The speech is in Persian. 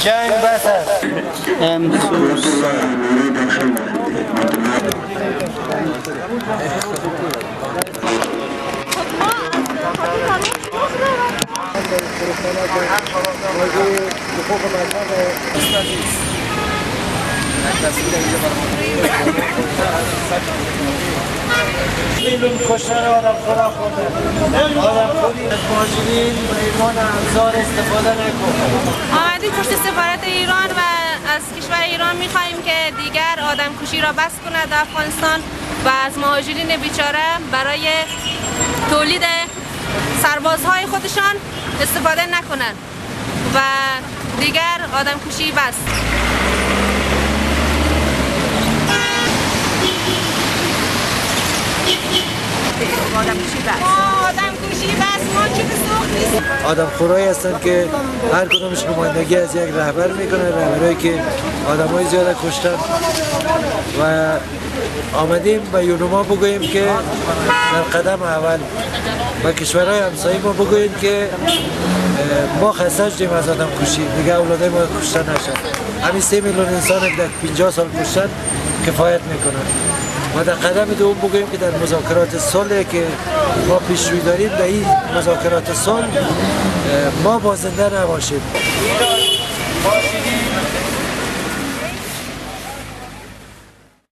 جنگ بس است. امسوس کشتن آدم خورا خورده آدم خوری از مهاجرین و ایمان انصار استفاده نکن. آمدیم پشت سفارت ایران و از کشور ایران میخواییم که دیگر آدم کشی را بس کند در افغانستان و از مهاجرین بیچاره برای تولید سربازهای خودشان استفاده نکنند و دیگر آدم کشی بس. آدم خورایی هستند که هر کدومش نمایندگی از یک رهبر میکنه، رهبرایی که آدمای زیاده کشتن و آمدیم به یونما بگوییم که در قدم اول و کشورهای همسایه ما بگوییم که ما خسته شدیم از آدم کشی، دیگه اولادای ما کشته نشد. همین 3 میلیون انسان در 50 سال کشتن کفایت میکنن و در قدم دوم بگوییم که در مذاکرات صلح که ما پیشروی داریم در این مذاکرات صلح ما بازنده نباشیم.